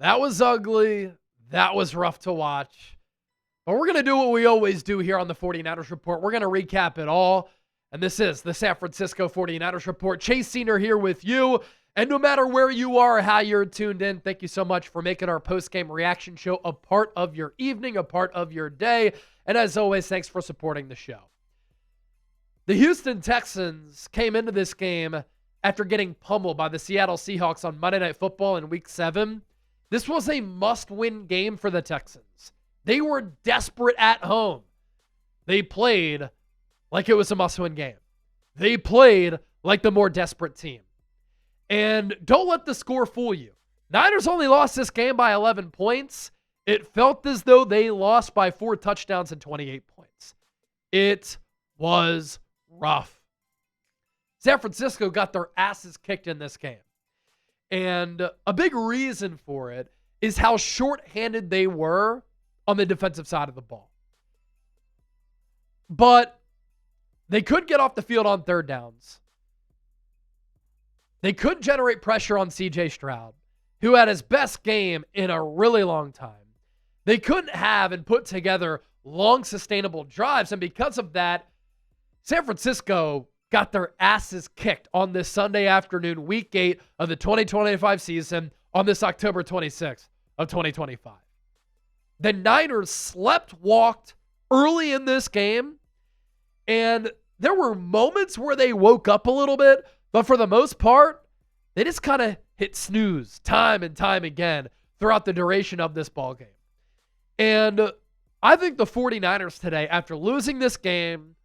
That was ugly. That was rough to watch. But we're going to do what we always do here on the 49ers Report. We're going to recap it all. And this is the San Francisco 49ers Report. Chase Senior here with you. And no matter where you are or how you're tuned in, thank you so much for making our post-game reaction show a part of your evening, a part of your day. And as always, thanks for supporting the show. The Houston Texans came into this game after getting pummeled by the Seattle Seahawks on Monday Night Football in Week 7. This was a must-win game for the Texans. They were desperate at home. They played like it was a must-win game. They played like the more desperate team. And don't let the score fool you. Niners only lost this game by 11 points. It felt as though they lost by 4 touchdowns and 28 points. It was rough. San Francisco got their asses kicked in this game. And a big reason for it is how shorthanded they were on the defensive side of the ball. But they could get off the field on third downs. They could generate pressure on C.J. Stroud, who had his best game in a really long time. They couldn't have and put together long, sustainable drives. And because of that, San Francisco got their asses kicked on this Sunday afternoon, Week 8 of the 2025 season, on this October 26th of 2025. The Niners slept-walked early in this game, and there were moments where they woke up a little bit, but for the most part, they just kind of hit snooze time and time again throughout the duration of this ball game. And I think the 49ers today, after losing this game,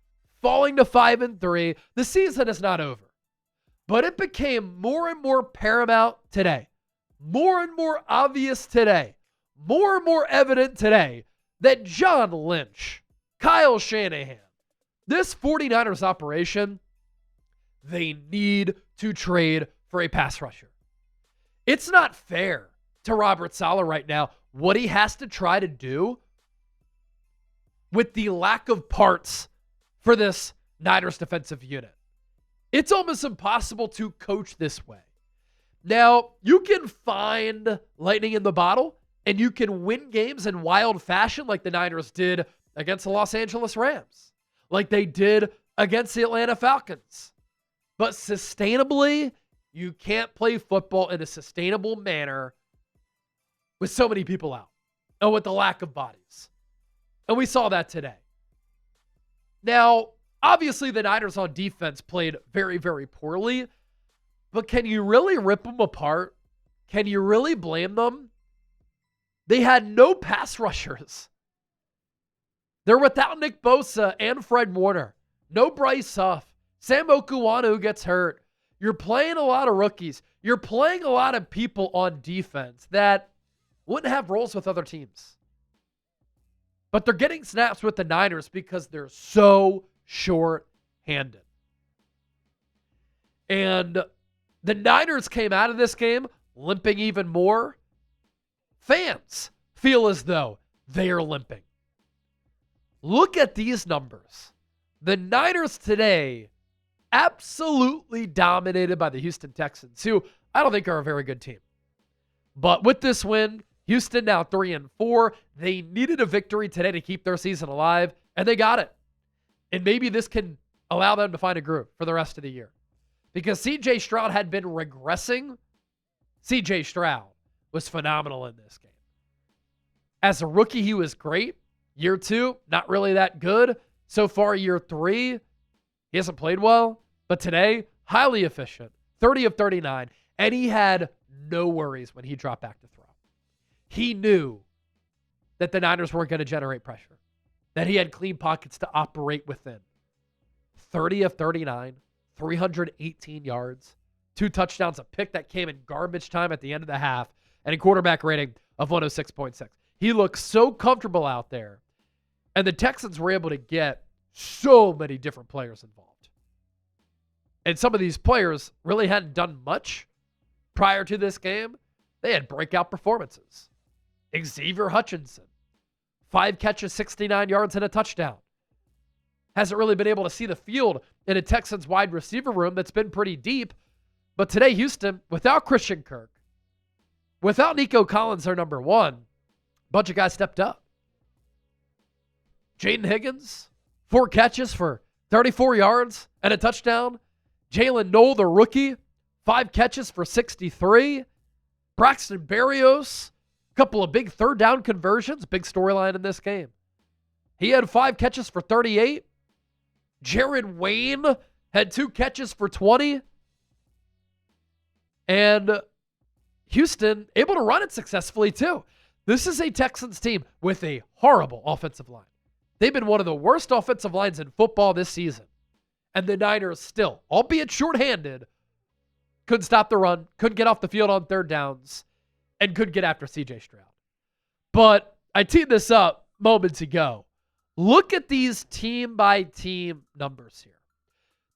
falling to 5-3, the season is not over. But it became more and more paramount today, more and more obvious today, more and more evident today that John Lynch, Kyle Shanahan, this 49ers operation, they need to trade for a pass rusher. It's not fair to Robert Saleh right now what he has to try to do with the lack of parts for this Niners defensive unit. It's almost impossible to coach this way. Now, you can find lightning in the bottle and you can win games in wild fashion like the Niners did against the Los Angeles Rams, like they did against the Atlanta Falcons. But sustainably, you can't play football in a sustainable manner with so many people out and with the lack of bodies. And we saw that today. Now, obviously, the Niners on defense played very, very poorly, but can you really rip them apart? Can you really blame them? They had no pass rushers. They're without Nick Bosa and Fred Warner. No Bryce Huff. Sam Okuwanu gets hurt. You're playing a lot of rookies. You're playing a lot of people on defense that wouldn't have roles with other teams. But they're getting snaps with the Niners because they're so short-handed. And the Niners came out of this game limping even more. Fans feel as though they are limping. Look at these numbers. The Niners today absolutely dominated by the Houston Texans, who I don't think are a very good team. But with this win, Houston now 3-4. They needed a victory today to keep their season alive, and they got it. And maybe this can allow them to find a groove for the rest of the year. Because C.J. Stroud had been regressing. C.J. Stroud was phenomenal in this game. As a rookie, he was great. Year 2, not really that good. So far, year 3, he hasn't played well. But today, highly efficient. 30 of 39. And he had no worries when he dropped back to throw. He knew that the Niners weren't going to generate pressure, that he had clean pockets to operate within. 30 of 39, 318 yards, 2 touchdowns, a pick that came in garbage time at the end of the half, and a quarterback rating of 106.6. He looked so comfortable out there, and the Texans were able to get so many different players involved. And some of these players really hadn't done much prior to this game. They had breakout performances. Xavier Hutchinson, 5 catches, 69 yards, and a touchdown. Hasn't really been able to see the field in a Texans wide receiver room that's been pretty deep. But today, Houston, without Christian Kirk, without Nico Collins, their number one, a bunch of guys stepped up. Jaden Higgins, 4 catches for 34 yards and a touchdown. Jalen Noel, the rookie, 5 catches for 63. Braxton Berrios, a couple of big third down conversions, big storyline in this game. He had 5 catches for 38. Jared Wayne had 2 catches for 20. And Houston able to run it successfully too. This is a Texans team with a horrible offensive line. They've been one of the worst offensive lines in football this season. And the Niners still, albeit shorthanded, couldn't stop the run, couldn't get off the field on third downs, and couldn't get after C.J. Stroud. But I teed this up moments ago. Look at these team-by-team numbers here.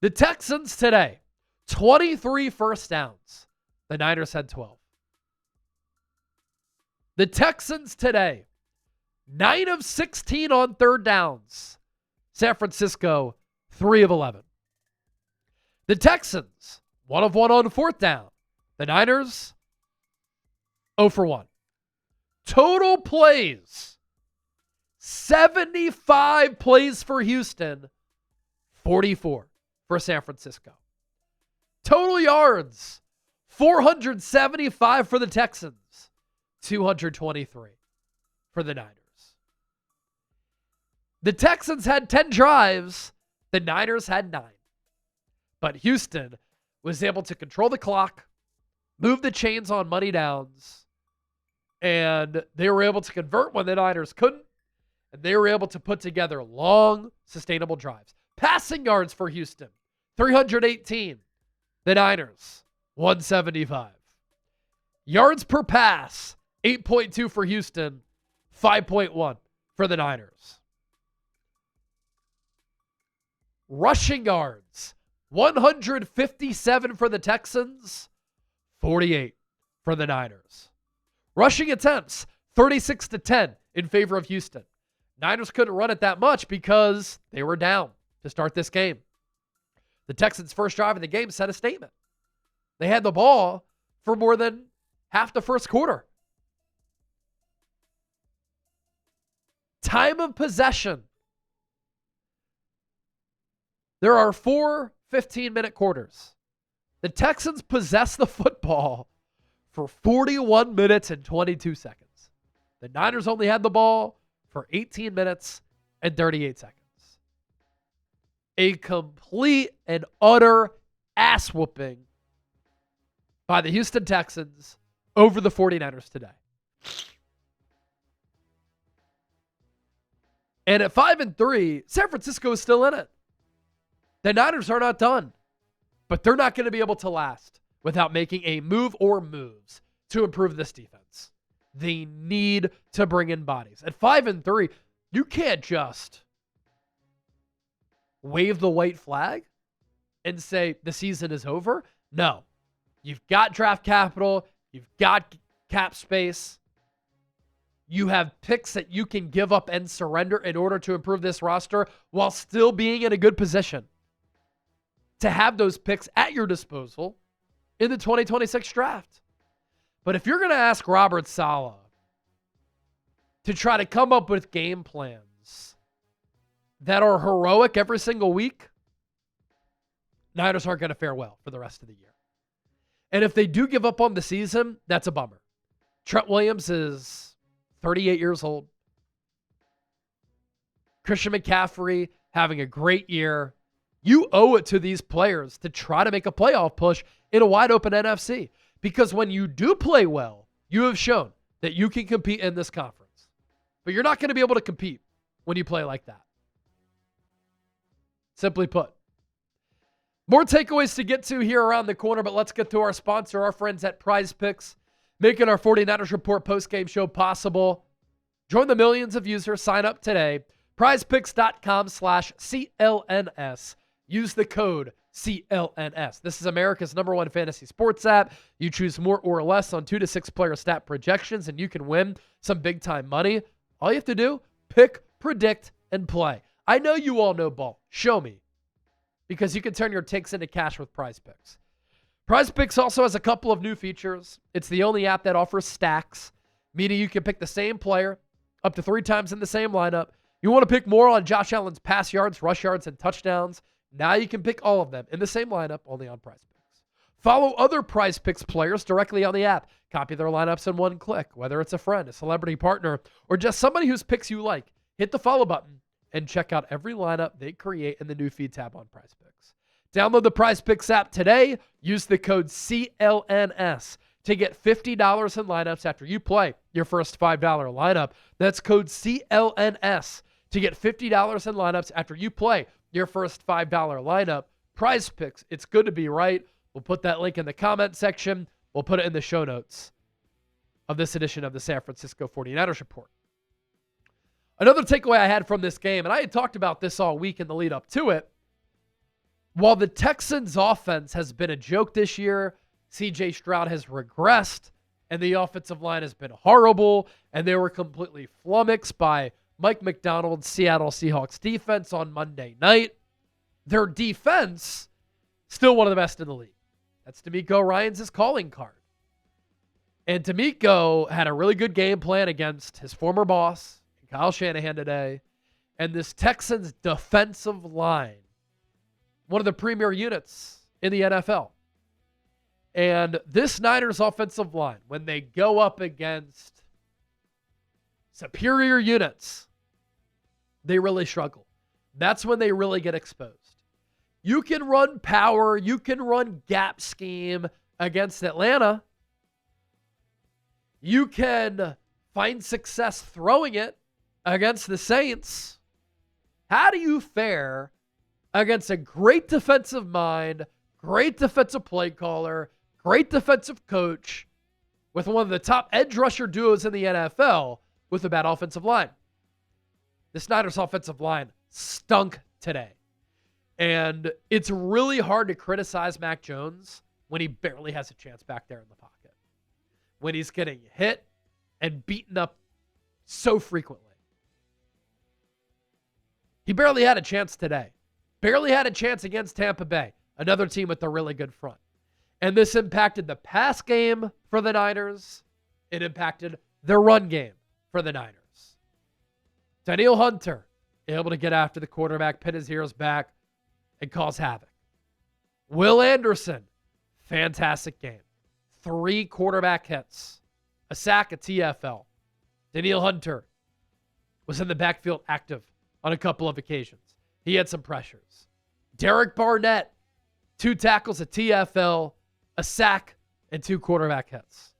The Texans today, 23 first downs. The Niners had 12. The Texans today, 9 of 16 on third downs. San Francisco, 3 of 11. The Texans, 1 of 1 on fourth down. The Niners, 0 for 1. Total plays, 75 plays for Houston, 44 for San Francisco. Total yards, 475 for the Texans, 223 for the Niners. The Texans had 10 drives. The Niners had 9. But Houston was able to control the clock, move the chains on money downs, and they were able to convert when the Niners couldn't, and they were able to put together long, sustainable drives. Passing yards for Houston, 318. The Niners, 175. Yards per pass, 8.2 for Houston, 5.1 for the Niners. Rushing yards, 157 for the Texans, 48 for the Niners. Rushing attempts, 36-10 in favor of Houston. Niners couldn't run it that much because they were down to start this game. The Texans' first drive of the game set a statement. They had the ball for more than half the first quarter. Time of possession. There are 4 15-minute quarters. The Texans possess the football for 41 minutes and 22 seconds. The Niners only had the ball for 18 minutes and 38 seconds. A complete and utter ass whooping by the Houston Texans over the 49ers today. And at 5-3, San Francisco is still in it. The Niners are not done, but they're not going to be able to last without making a move or moves to improve this defense. They need to bring in bodies. At 5-3, you can't just wave the white flag and say the season is over. No. You've got draft capital. You've got cap space. You have picks that you can give up and surrender in order to improve this roster while still being in a good position to have those picks at your disposal in the 2026 draft. But if you're going to ask Robert Saleh to try to come up with game plans that are heroic every single week, Niners aren't going to fare well for the rest of the year. And if they do give up on the season, that's a bummer. Trent Williams is 38 years old. Christian McCaffrey having a great year. You owe it to these players to try to make a playoff push in a wide open NFC. Because when you do play well, you have shown that you can compete in this conference. But you're not going to be able to compete when you play like that. Simply put. More takeaways to get to here around the corner, but let's get to our sponsor, our friends at Prize Picks, making our 49ers Report postgame show possible. Join the millions of users. Sign up today. PrizePicks.com/CLNS. Use the code CLNS. This is America's #1 fantasy sports app. You choose more or less on 2 to 6 player stat projections, and you can win some big time money. All you have to do, pick, predict, and play. I know you all know ball. Show me. Because you can turn your takes into cash with Prize Picks. PrizePicks also has a couple of new features. It's the only app that offers stacks, meaning you can pick the same player up to 3 times in the same lineup. You want to pick more on Josh Allen's pass yards, rush yards, and touchdowns. Now you can pick all of them in the same lineup, only on PrizePicks. Follow other PrizePicks players directly on the app. Copy their lineups in one click, whether it's a friend, a celebrity partner, or just somebody whose picks you like. Hit the follow button and check out every lineup they create in the new feed tab on PrizePicks. Download the PrizePicks app today. Use the code CLNS to get $50 in lineups after you play your first $5 lineup. That's code CLNS to get $50 in lineups after you play your first $5 lineup. PrizePicks, it's good to be right. We'll put that link in the comment section. We'll put it in the show notes of this edition of the San Francisco 49ers Report. Another takeaway I had from this game, and I had talked about this all week in the lead up to it, while the Texans' offense has been a joke this year, C.J. Stroud has regressed, and the offensive line has been horrible, and they were completely flummoxed by Mike McDonald's Seattle Seahawks defense on Monday night. Their defense, still one of the best in the league. That's DeMeco Ryans' calling card. And DeMeco had a really good game plan against his former boss, Kyle Shanahan, today. And this Texans defensive line, one of the premier units in the NFL. And this Niners offensive line, when they go up against superior units, they really struggle. That's when they really get exposed. You can run power, you can run gap scheme against Atlanta. You can find success throwing it against the Saints. How do you fare against a great defensive mind, great defensive play caller, great defensive coach, with one of the top edge rusher duos in the NFL with a bad offensive line? The Niners offensive line stunk today. And it's really hard to criticize Mac Jones when he barely has a chance back there in the pocket, when he's getting hit and beaten up so frequently. He barely had a chance today. Barely had a chance against Tampa Bay, another team with a really good front. And this impacted the pass game for the Niners. It impacted the run game for the Niners. Danielle Hunter, able to get after the quarterback, pin his ears back, and cause havoc. Will Anderson, fantastic game. 3 quarterback hits, a sack, a TFL. Danielle Hunter was in the backfield active on a couple of occasions. He had some pressures. Derek Barnett, 2 tackles, a TFL, a sack, and 2 quarterback hits.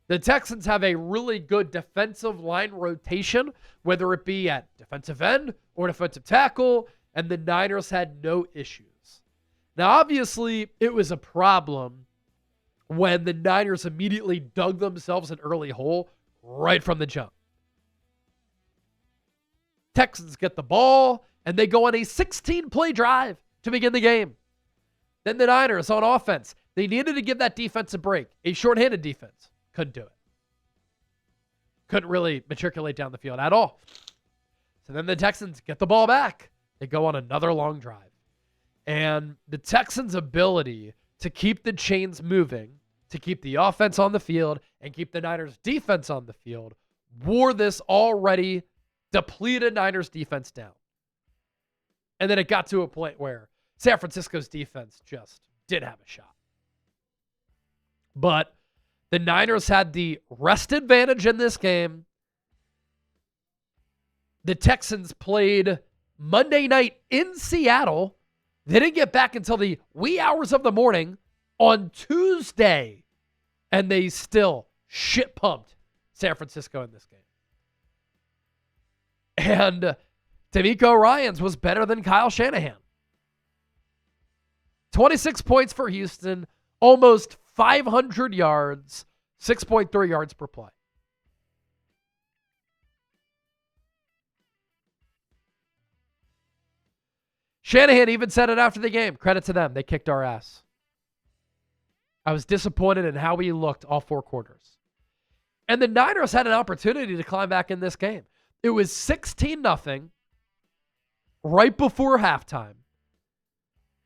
The Texans have a really good defensive line rotation, whether it be at defensive end or defensive tackle, and the Niners had no issues. Now, obviously, it was a problem when the Niners immediately dug themselves an early hole right from the jump. Texans get the ball, and they go on a 16-play drive to begin the game. Then the Niners on offense, they needed to give that defense a break. A shorthanded defense. Couldn't do it. Couldn't really matriculate down the field at all. So then the Texans get the ball back. They go on another long drive. And the Texans' ability to keep the chains moving, to keep the offense on the field, and keep the Niners' defense on the field, wore this already depleted Niners defense down. And then it got to a point where San Francisco's defense just didn't have a shot. But the Niners had the rest advantage in this game. The Texans played Monday night in Seattle. They didn't get back until the wee hours of the morning on Tuesday. And they still shit-pumped San Francisco in this game. And DeMeco Ryans was better than Kyle Shanahan. 26 points for Houston, almost 500 yards, 6.3 yards per play. Shanahan even said it after the game. Credit to them. They kicked our ass. I was disappointed in how we looked all 4 quarters. And the Niners had an opportunity to climb back in this game. It was 16-0 right before halftime.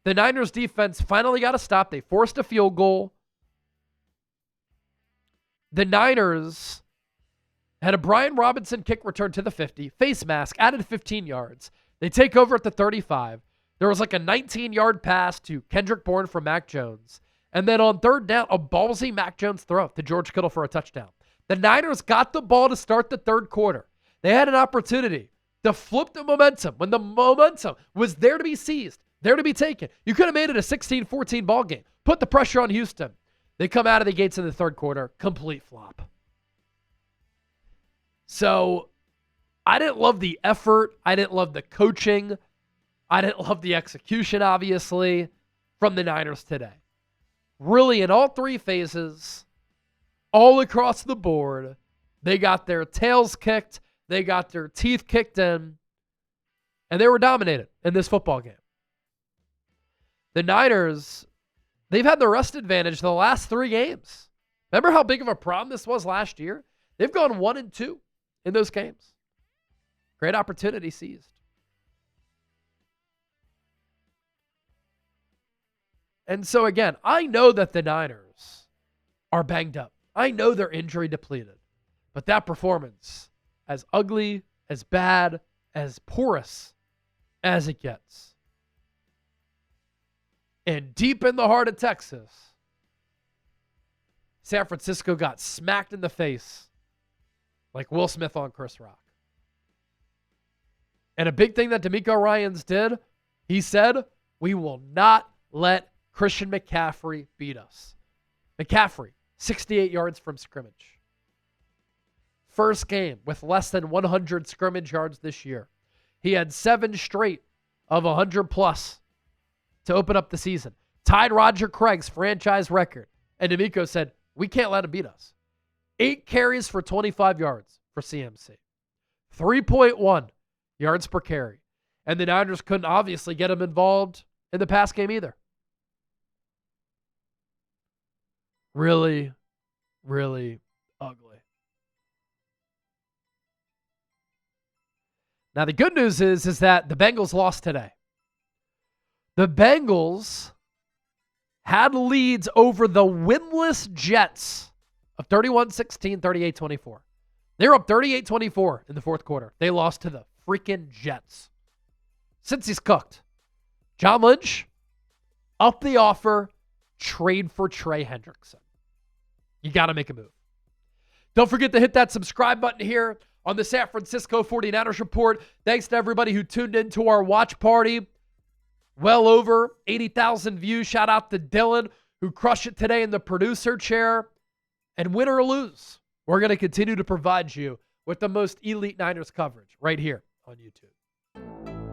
The The Niners defense finally got a stop. They forced a field goal. The Niners had a Brian Robinson kick return to the 50, face mask, added 15 yards. They take over at the 35. There was like a 19-yard pass to Kendrick Bourne from Mac Jones. And then on third down, a ballsy Mac Jones throw to George Kittle for a touchdown. The Niners got the ball to start the third quarter. They had an opportunity to flip the momentum when the momentum was there to be seized, there to be taken. You could have made it a 16-14 ball game. Put the pressure on Houston. They come out of the gates in the third quarter. Complete flop. So I didn't love the effort. I didn't love the coaching. I didn't love the execution, obviously, from the Niners today. Really, in all three phases, all across the board, they got their tails kicked, they got their teeth kicked in, and they were dominated in this football game. The Niners, they've had the rest advantage the last 3 games. Remember how big of a problem this was last year? They've gone 1-2 in those games. Great opportunity seized. And so again, I know that the Niners are banged up. I know they're injury depleted. But that performance, as ugly, as bad, as porous as it gets. And deep in the heart of Texas, San Francisco got smacked in the face like Will Smith on Chris Rock. And a big thing that DeMeco Ryans did, he said, we will not let Christian McCaffrey beat us. McCaffrey, 68 yards from scrimmage. First game with less than 100 scrimmage yards this year. He had 7 straight of 100+ to open up the season. Tied Roger Craig's franchise record. And DeMeco said, we can't let him beat us. 8 carries for 25 yards for CMC. 3.1 yards per carry. And the Niners couldn't obviously get him involved in the pass game either. Really, really ugly. Now, the good news is that the Bengals lost today. The Bengals had leads over the winless Jets of 31-16, 38-24. They were up 38-24 in the fourth quarter. They lost to the freaking Jets. Since he's cooked. John Lynch, up the offer, trade for Trey Hendrickson. You got to make a move. Don't forget to hit that subscribe button here on the San Francisco 49ers Report. Thanks to everybody who tuned into our watch party. Well over 80,000 views. Shout out to Dylan, who crushed it today in the producer chair. And win or lose, we're going to continue to provide you with the most elite Niners coverage right here on YouTube.